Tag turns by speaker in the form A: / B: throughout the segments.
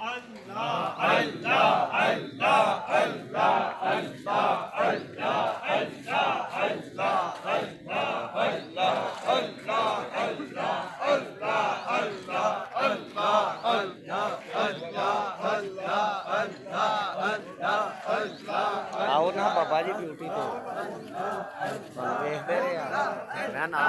A: आओ ना बाबा जी ब्यूटी तो देखते रहे यार मैं ना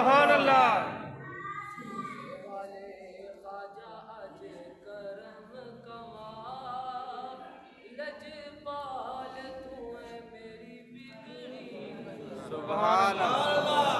B: सुभान अल्लाह। सुभान अल्लाह।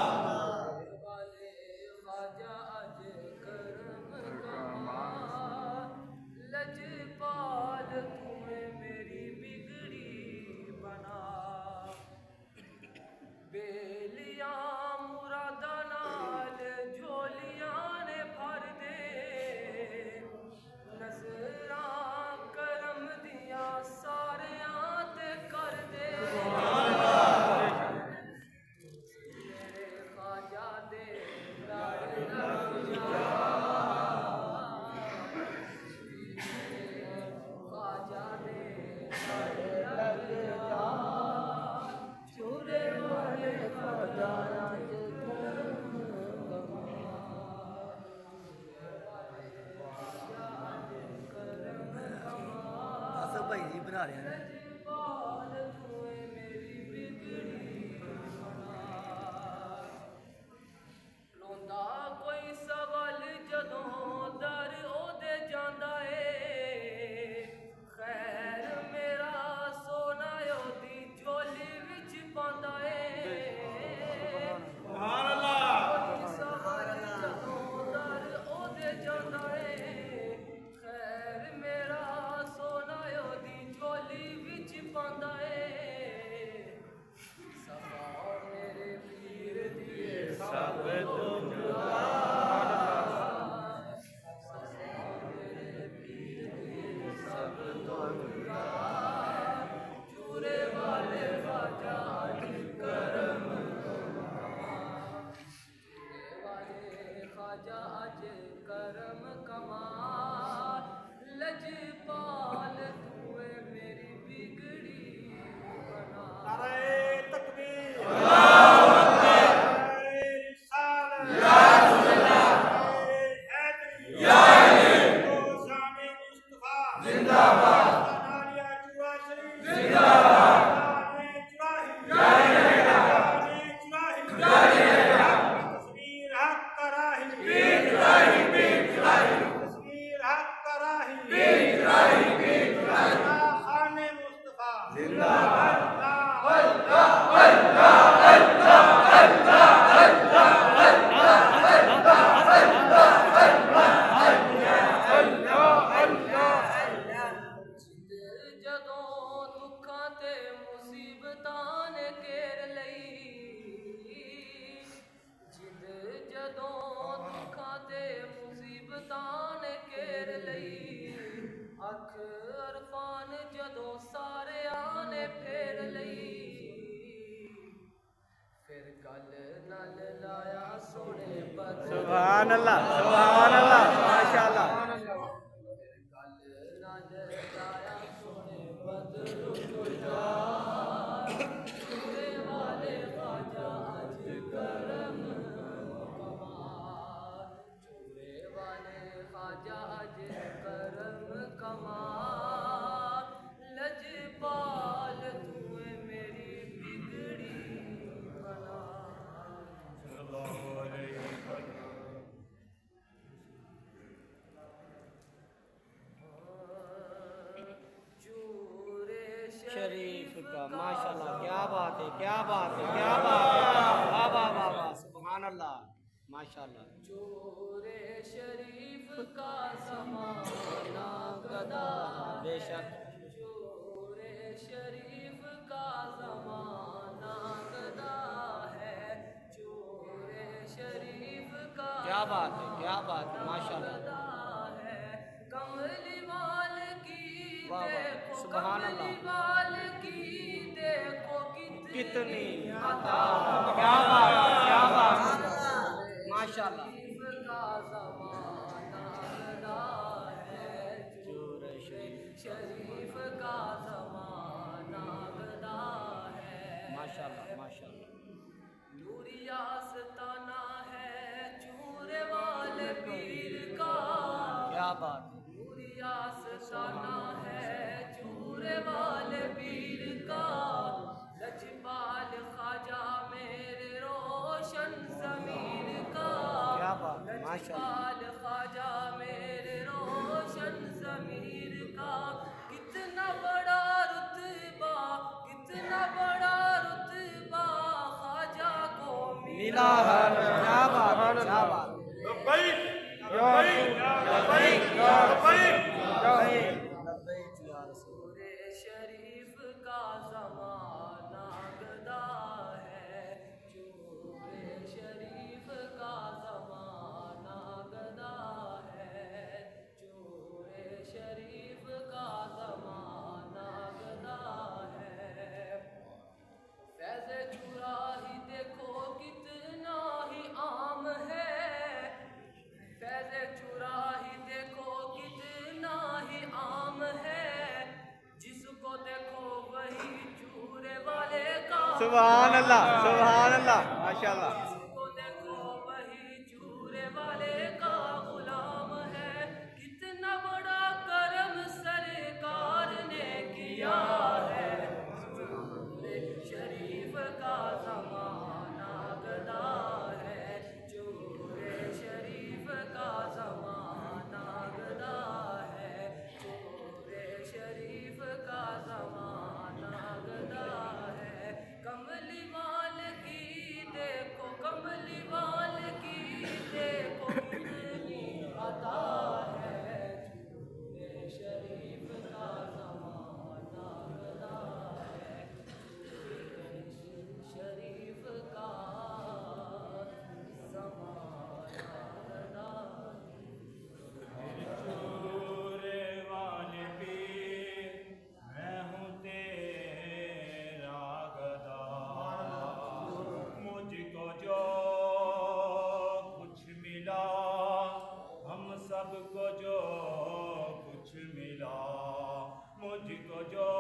A: भाई जी बना रहे हैं सुभान अल्लाह, सुभान अल्लाह, माशाअल्लाह। शरीफ का माशाल्लाह, क्या बात है, क्या बात है, क्या बात है, वाह वाह वाह वाह, सुभान अल्लाह, माशाल्लाह। चोरे शरीफ का ज़माना गदा, बेशक चोरे शरीफ का ज़माना गदा है, चोरे शरीफ का, क्या बात है, क्या बात है, माशाल्लाह। कमली वाल की देखो, सुभान अल्लाह, कितनी अता, क्या बात, क्या बात, माशाल्लाह। शरीफ का ज़माना गदा है, माशाल्लाह माशाल्लाह। नूरिया सताना है चूरे वाले पीर का, क्या बात, नूरिया सताना है चूरे वाले पीर का, लजपाल ख्वाजा मेरे रोशन ज़मीर इकबाल ख्वाजा मेरे रोशन ज़मीर का कितना बड़ा रुतबा, कितना बड़ा रुतबा ख्वाजा को मिला है। क्या बात है, क्या बात है। लब्बैक लब्बैक लब्बैक लब्बैक या रसूल शरीफ का ज़माना गदा है, चूरे शरीफ का ज़माना गदा है, चूरे शरीफ का ज़माना गदा है। फैज़ चूरा ही देखो कितना ही आम है, फैज़ चूरा ही देखो कितना ही आम है, जिसको देखो वही चूरे वाले का। सुभान अल्लाह माशाअल्लाह। जिसको देखो वही चूरे वाले का गुलाम है, कितना बड़ा करम सरकार ने किया है, चूरे शरीफ का ज़माना गदा है, चूरे शरीफ का ज़माना गदा है, चूरे शरीफ का ज़माना गदा है। कमली वाल की देखो, कमली वाल की देखो कितनी अता है, चूरे शरीफ का ज़माना गदा है, चूरे शरीफ का ज़माना गदा है।
B: चूरे वाले पीर मैं हूँ तेरा गदा, मुझको जो कुछ मिला हम सबको जो कुछ मिला, मुझको जो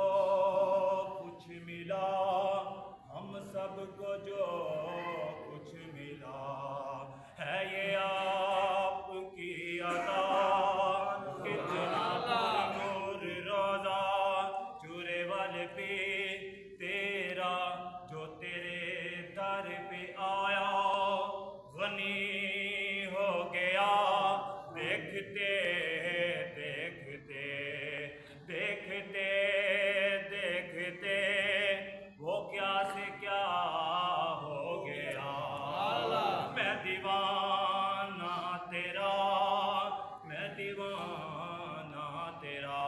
B: कुछ मिला हम सबको जो कुछ मिला, है ये आपकी अता कितना नूर रोजा, चूरे वाले पे तेरा जो तेरे दर पे आया गनी हो गया, देखते देखते देखते देखते वो क्या से क्या हो गया। मैं दीवाना तेरा, मैं दीवाना तेरा,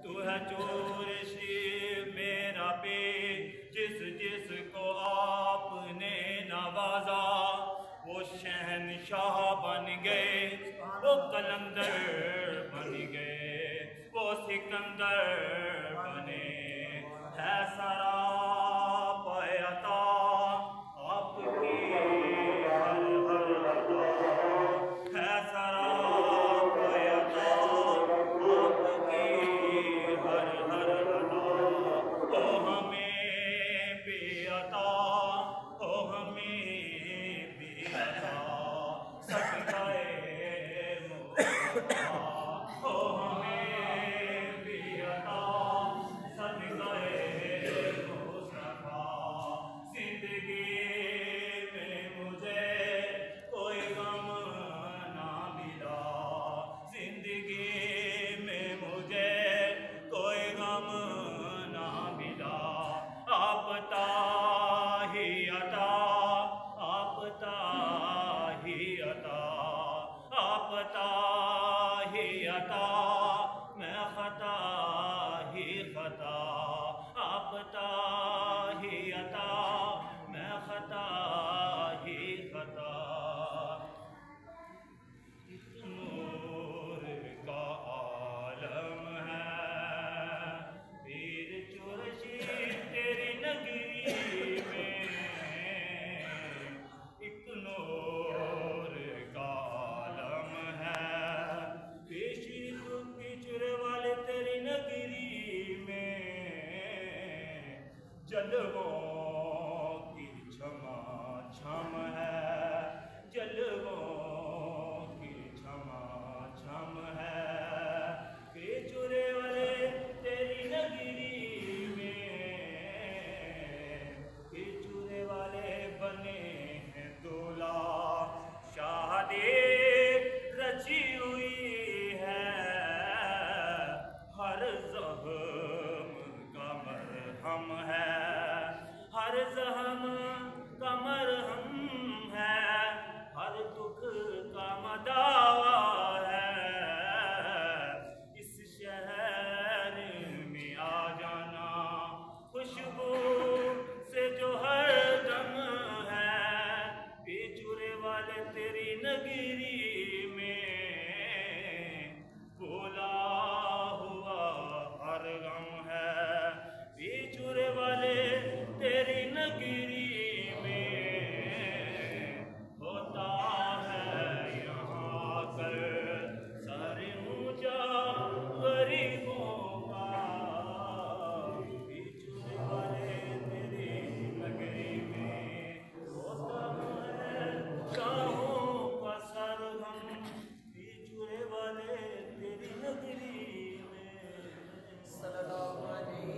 B: तू है चोर शिव मेरा पे, जिस जिस को आपने नवाजा वो शहनशाह बन गए, वो कलंदर बन गए, वो सिकंदर बने, है सारा पयता आपकी हर हर अदा, है सारा पयता आपकी हर हर अदा, ओ हमें बेअता, ओ हमें बेअता सदकाए मुस्तफा, ओ हमें बेअता सदकाए नगरी में भूला हुआ हर गम है बिछुर वाले तेरी नगरी में होता है यहाँ कर सर ऊंचा गरीबों का बिछुर वाले तेरी नगरी में होता है शाहों का सरगम बिछुर वाले तेरी नगरी में
A: सल्लल्लाहु अलैहि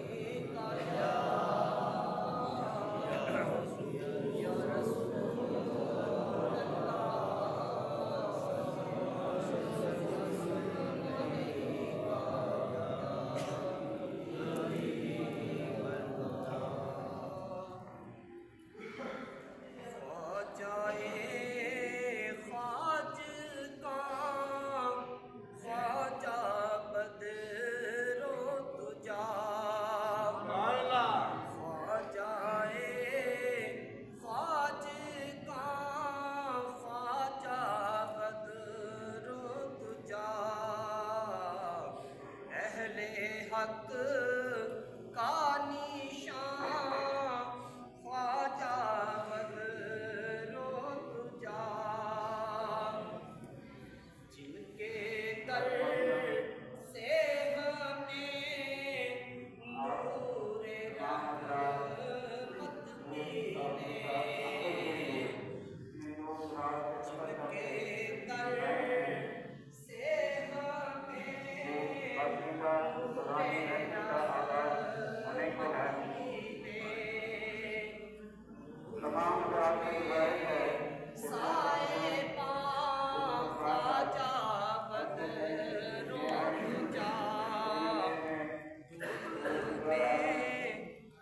A: हक का निशान ख्वाजा बदरो तुझा जिनके दर से हमें नूरे रहमत मिले जिनके दर से साए पाँव ख्वाजा बदरो तुझा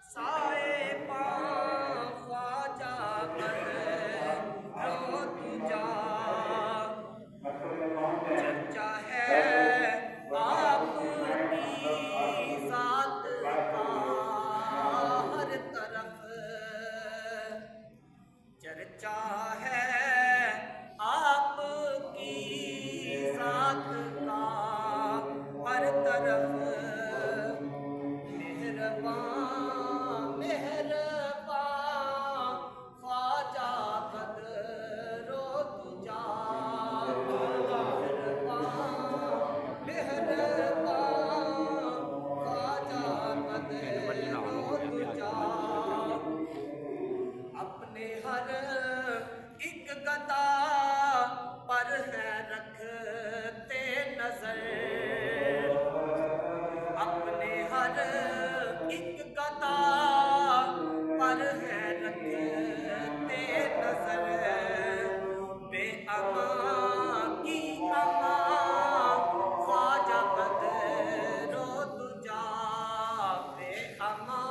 A: साए पाँव ख्वाजा बदरो तुझा चर्चा है आपकी ज़ात का हर तरफ चर्चा है आपकी ज़ात का हर तरफ मेहरबान मेहरबान ख्वाजा बदरो तुझा अपने हर एक गदा पर है रखते नजर अपने हर एक गदा पर है रखते नजर बेअमा की अमा ख्वाजा बदरो तुझा बेअमा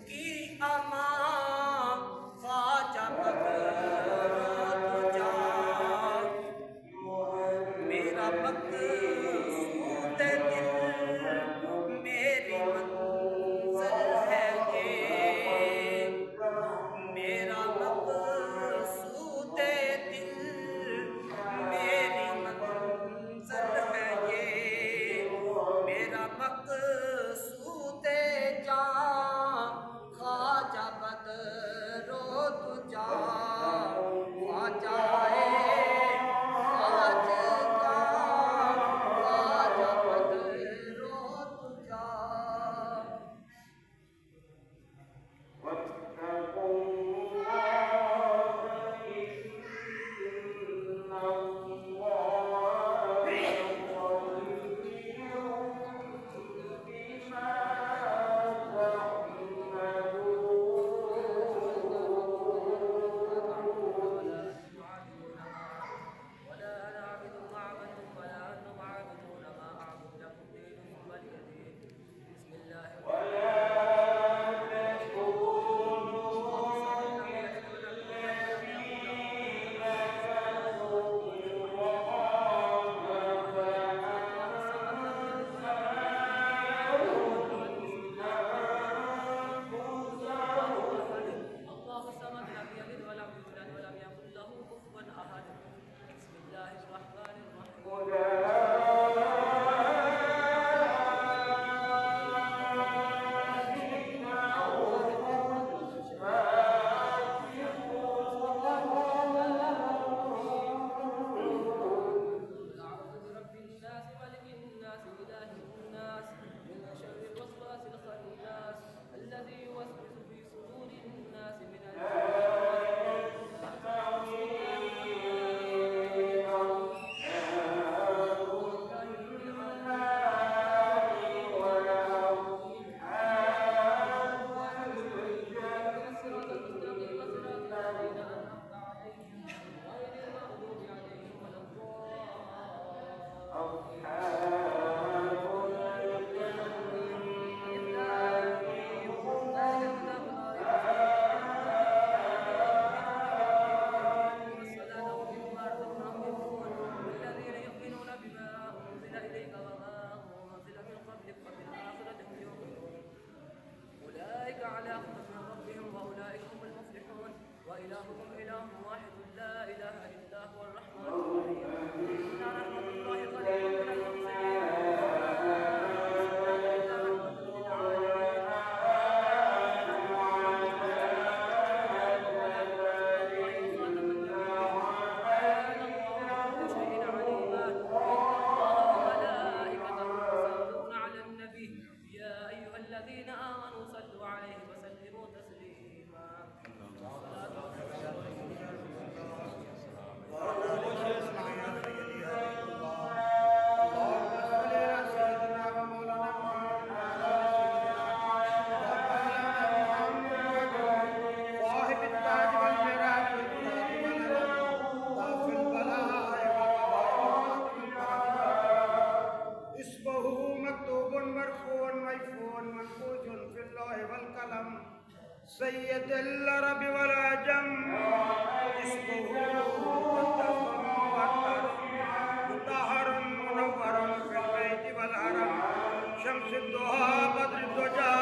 A: की अमा ख्वाजा बदरो तुझा मेरा मकसूद दिल मेरी मंज़िल है ये मेरा मकसूद दिल أولئك على هدى من ربهم وأولئك هم المفلحون وإلهكم إله واحد لا إله إلا هو الرحمن الرحيم إن رحمة الله قريب من المحسنين إلا رحمة للعالمين الذين آمنوا صلوا عليه وسلموا تسليما
C: سيد العرب والعجم اسمه مطهر منور في البيت والحرم شمس الضحى بدر الدجى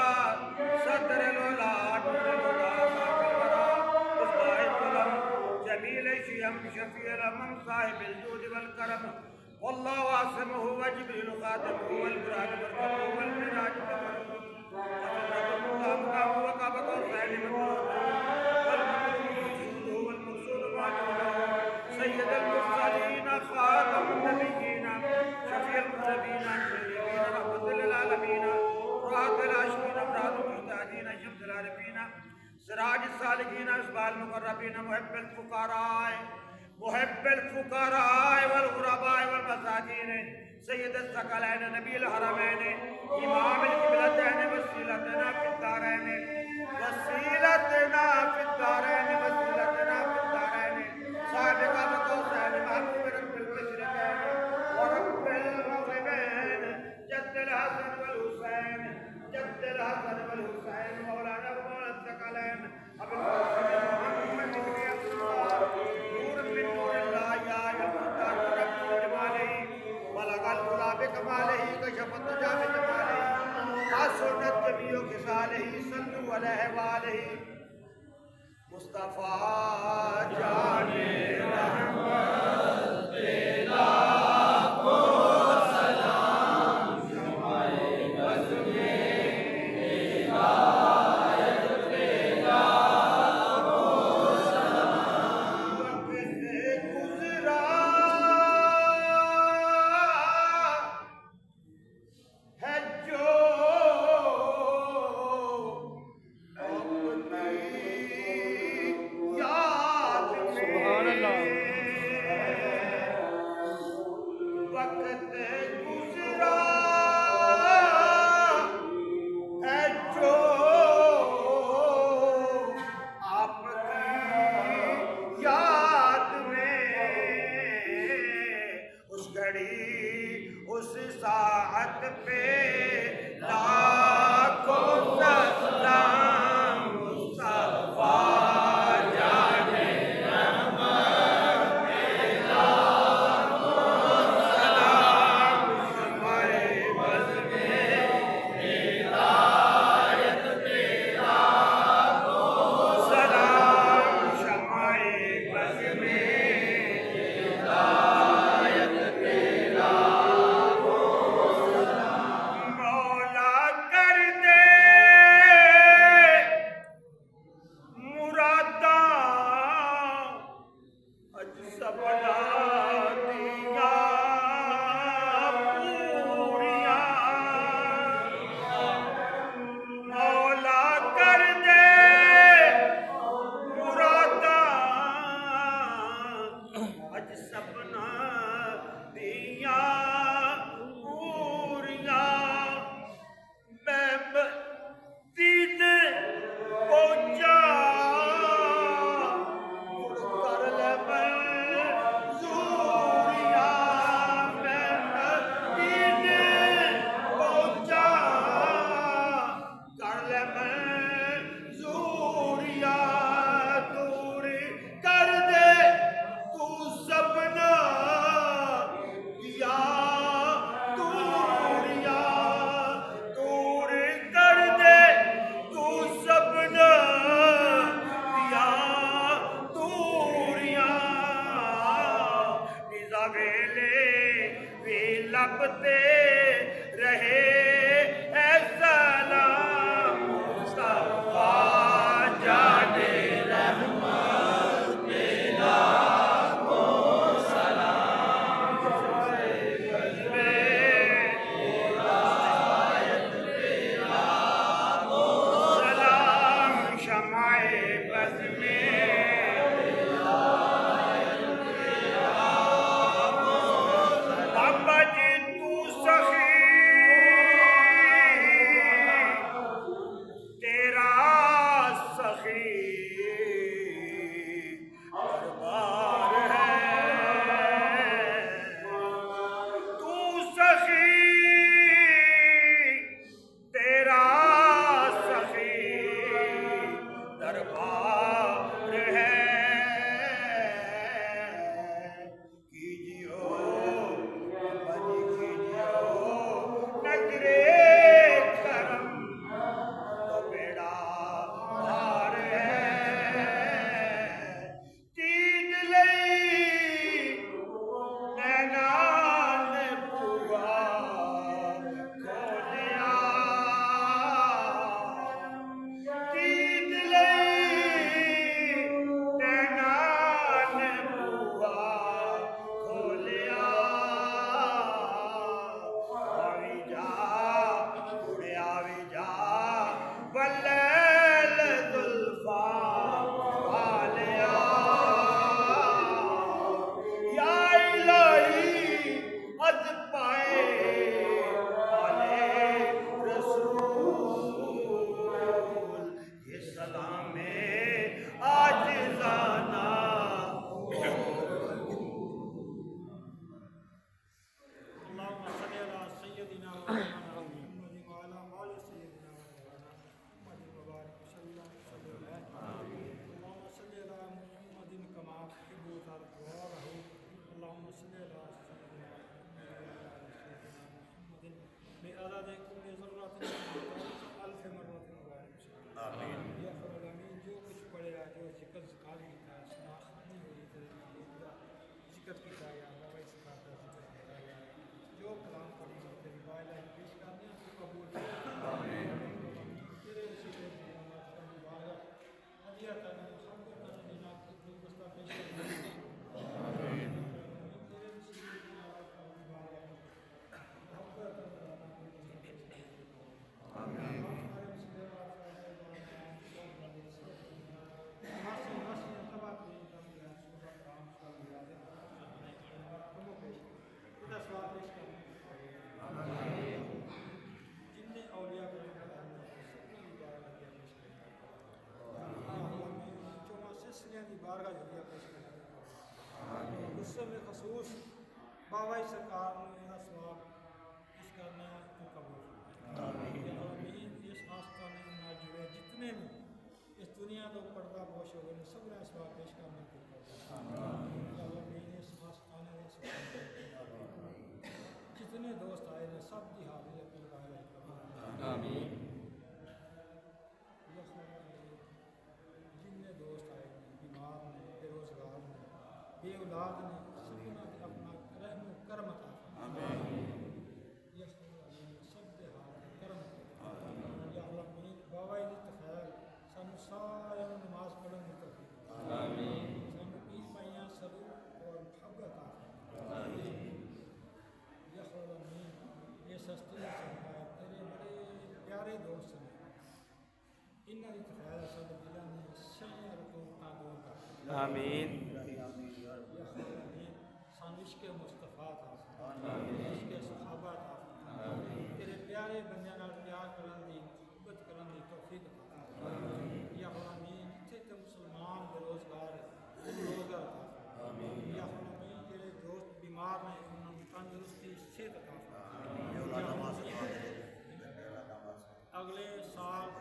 C: صدر الولا نور الهدى صاحب الورى مصباح الظلم جميل الشيم شفيع الامم صاحب الجود والكرم والله عاصمه وجبريل خاتمه والبراق بركته والمراج ثمره سيد المرسلين خاتم النبيين شفيع المذنبين المذنبين رحمة للعالمين راحة العاشقين امراض المحتاجين شمس العارفين سراج السالكين اسبال المقربين محب الفقراء والغرباء والمساكين سيد الثقلين نبي الحرمين إمام القبلتين وسيلتنا في الدارين وسيلتنا في الدارين سابق بقوسين محبوب رب المشرقين ورب المغربين جد الحسن والحسين مولانا ومولى الثقلين أبو القاسم محمد بن عبد الله نور من نور الله يا المختار رب جماله بلغ العلا بكماله كشف الدجى بجماله حسنت جميع خصاله صلوا عليه وآله مصطفى جان رحمت لاکھوں سلام شمائے بزم ہدایت پہ لاکھوں سلام وقت گزرا ہے جو उस साअत पे लाखों सलाम मुस्तफा जाने रहमत पे लाखों सलाम शमाए बज़ में हिदायत पे लाखों सलाम शमाए बज़ में लपते रहे ऐ सलाम मुस्तफा जाने
D: बाबाई सरकार ने मेरा सवाब इस करने को कबूल इस आस्थाने नाल जुड़े जितने भी इस दुनिया तो पर्दा पोश हो गए सब ने सवाब पेश करने को इस आस्थाने जितने दोस्त आए ने सब की हाजिरी अपनी लगाए जितने दोस्त आए बीमार ने बेरोजगार ने बे औलाद ने सबने अपना रहम करम अता फरमाए सब दे हाथ करम या अल्लाह मीन बाबा जी तखैर सानू सारे नमाज पढ़न दी तौफीक आमीन सानू पीर पाइयां सलूक और मोहब्बत अता फरमाए या अल्लाह मीन ये सस्ती सरकार तेरे बड़े प्यारे दोस्त ने इन्हां दी तखैर साडे दिलां दी सही रकूतां दूर कर
A: आमीन
D: इश्क़ मुस्तफ़ा था इश्क़ सहाबा था तेरे प्यारे बंदे नाल प्यार करन दी मोहब्बत करन दी तौफीक अता या आमीन जिथे ते मुसलमान बेरोजगार रोज़गार अता या आमीन जेड़े दोस्त बीमार ने उन्हां नूं तंदुरुस्ती सेहत अता अगले साल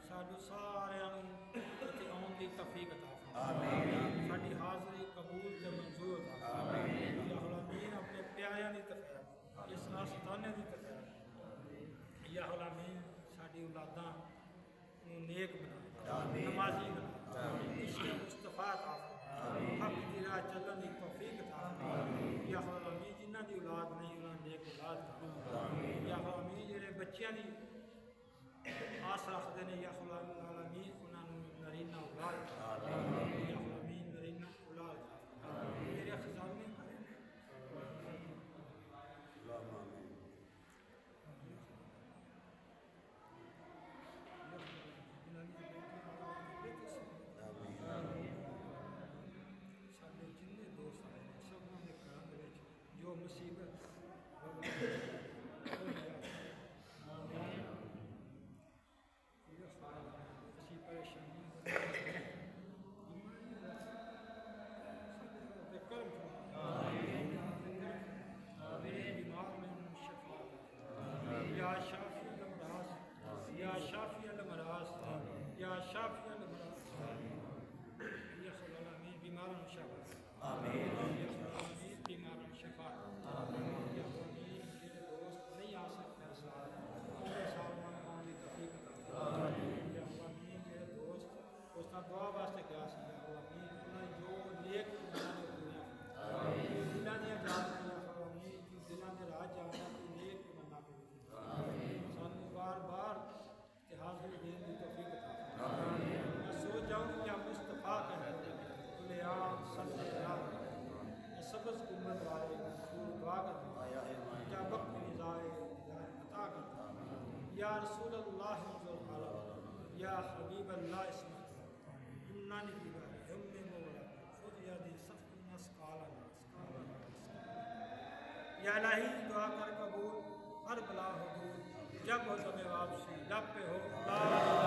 D: साडू सारियां नूं इत्थे आउण दी तौफीक अता साडी हाज़री कबूल ते मंजूर अता अपने प्यारियां की तफैर इस आस्थाने की तफैर या अमीन साडी औलादा नेक बना नमाजी बना इश्क़ मुस्तफ़ा अता हक दी राह चलण दी तौफीक अता या अमीन जिन्हां दी औलाद नहीं उन्हां नेक बच्चों की आस रखते हैं या खुदा आलमीन उन्होंने नरीना उलाद या आलमीन नरीना उलाद मेरे खजाने भरे ने साढ़े जिन्ने दोस्त आए हैं सबों के घरों के विच जो मुसीबत ऐसी परेशानी बीमार में शफा या शाफी अल-अमराज या शाफी अल-अमराज या शाफी अल-अमराज या खुदा में बीमारों में शफा आमीन या खुदा में बीमारों में शफा आमीन या खुदा में मेरे दोस्त नहीं आ सकते साथ मेरे साथ आने की तौफीक अता आमीन या खुदा में मेरे दोस्त उसका दुआ वास्ते क्या सी या खुदा में उन्हें जो नेक बनाने दुनिया आमीन दिलां दी जान या खुदा में जो दिलां दे राज जाना की नेक बना के आमीन सानू बार-बार हाजिर देने की तौफीक अता आमीन मैं सो जाऊं या मुस्तफा कहते बोले आम सल्लल्लाहु अलैहि सबस उम्मत वाले रसूल दुआ करते या वक्त निजाए अता करते या रसूल अल्लाह या हबीब अल्लाह इस्मा इन्ना निबिगा उम्मे मौला खुद यादी सफ़ नस्काला या इलाही दुआ कर कबूल हर बला हो दूर जब हो समय वापसी लब पे हो